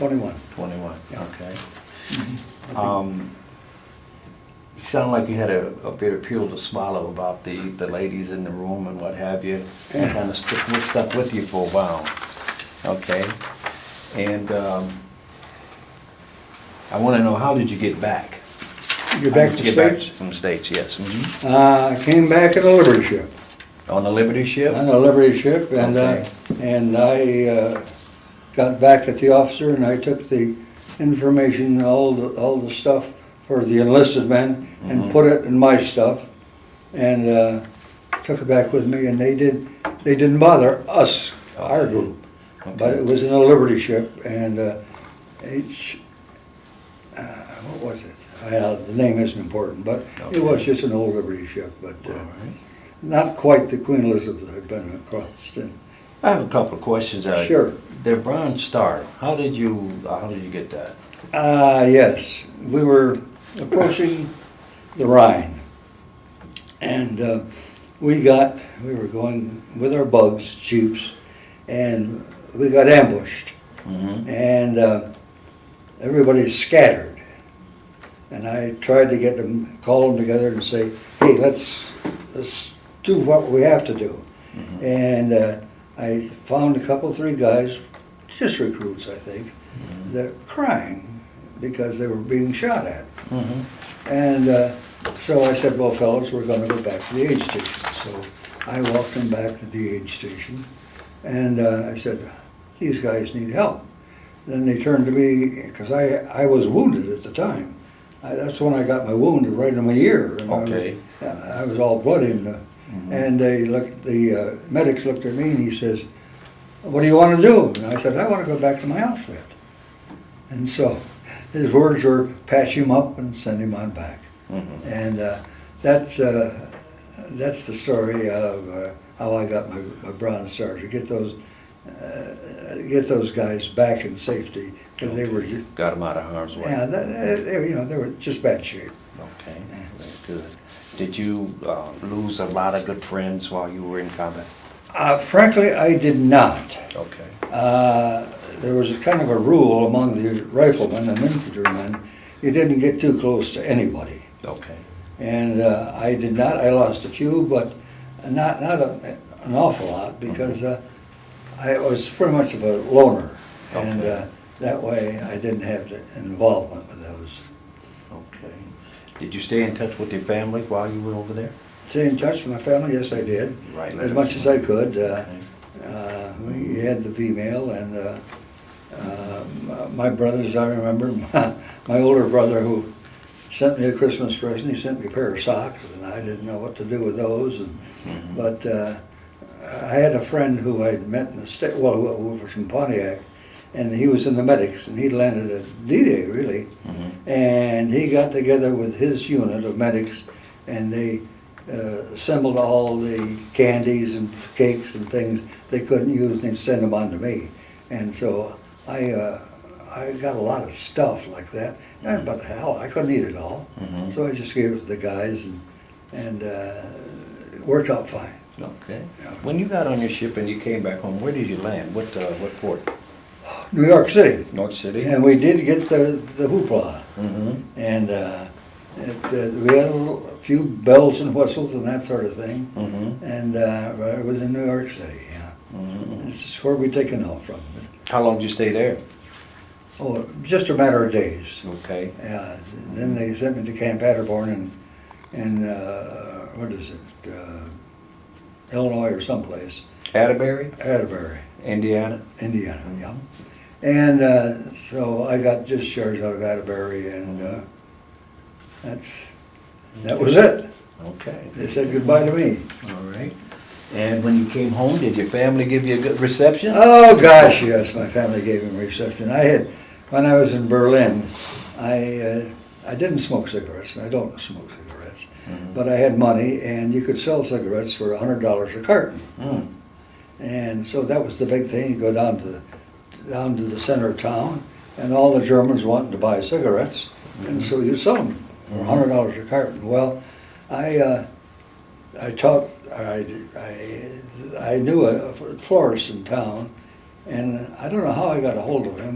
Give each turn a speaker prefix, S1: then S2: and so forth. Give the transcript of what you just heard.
S1: 21.
S2: 21,
S1: Yeah.
S2: okay.
S1: Mm-hmm.
S2: Sound like you had a bitter pill to swallow about the ladies in the room and what have you.
S1: Yeah.
S2: Kind of stuck with you for a while. Okay. And I want to know, how did you get back?
S1: You're back to States?
S2: From the States, yes. Mm-hmm.
S1: I came back in a Liberty ship.
S2: On the Liberty ship?
S1: On a Liberty ship, and
S2: Okay.
S1: I got back at the officer, and I took the information, all the stuff for the enlisted men, and put it in my stuff, and took it back with me. And they didn't bother us, our group, but it was in a Liberty ship, and what was it? The name isn't important, but it was just an old Liberty ship, but not quite the Queen Elizabeth I've been across.
S2: I have a couple of questions.
S1: Sure.
S2: The Bronze Star, how did you get that?
S1: Yes, we were approaching the Rhine, and we were going with our bugs, jeeps, and we got ambushed, and everybody scattered. And I tried to call them together and say, hey, let's do what we have to do. And I found three guys, just recruits, I think, that were crying because they were being shot at. And so I said, well, fellas, we're going to go back to the aid station. So I walked them back to the aid station, and I said, these guys need help. Then they turned to me, because I was wounded at the time. That's when I got my wound, right in my ear. And
S2: Okay.
S1: I was all bloody. And the medics looked at me, and he says, what do you want to do? And I said, I want to go back to my outfit. And so his words were, patch him up and send him on back. And that's the story of how I got my Bronze Star, to get those guys back in safety, because they were
S2: got them out of harm's way.
S1: Yeah, they were just bad shape.
S2: Okay, very good. Did you lose a lot of good friends while you were in combat?
S1: Frankly, I did not.
S2: Okay.
S1: There was a kind of a rule among the riflemen and infantrymen: you didn't get too close to anybody.
S2: Okay.
S1: And I did not. I lost a few, but not an awful lot, because I was pretty much of a loner, and that way I didn't have the involvement with those.
S2: Okay. Did you stay in touch with your family while you were over there?
S1: Stay in touch with my family, yes, I did.
S2: Right.
S1: As much as I could.
S2: Okay.
S1: We had the female, and my brothers, I remember, my older brother, who sent me a Christmas present, he sent me a pair of socks, and I didn't know what to do with those. But I had a friend who I'd met in the state, who was from Pontiac, and he was in the medics, and he landed at D-Day, really. And he got together with his unit of medics, and they assembled all the candies and cakes and things they couldn't use, and they'd send them on to me. And so I got a lot of stuff like that. But the hell, I couldn't eat it all. So I just gave it to the guys, and it worked out fine.
S2: Okay. When you got on your ship and you came back home, where did you land? What port?
S1: New York City.
S2: North City?
S1: And we did get the hoopla. And we had a few bells and whistles and that sort of thing. And it was in New York City, This is where we'd taken off from.
S2: How long did you stay there?
S1: Oh, just a matter of days.
S2: Okay.
S1: Then they sent me to Camp Atterborn in what is it, Illinois or someplace.
S2: Atterbury?
S1: Atterbury.
S2: Indiana?
S1: Indiana, yeah. And so I got discharged out of Atterbury, and that was it.
S2: Okay.
S1: They said goodbye to me.
S2: All right. And when you came home, did your family give you a good reception?
S1: Oh gosh, yes, my family gave me a reception. When I was in Berlin, I didn't smoke cigarettes, and I don't smoke cigarettes, but I had money, and you could sell cigarettes for $100 a carton. And so that was the big thing. You go down to the center of town, and all the Germans wanted to buy cigarettes, and so you sell them for $100 a carton. Well, I knew a florist in town, and I don't know how I got a hold of him.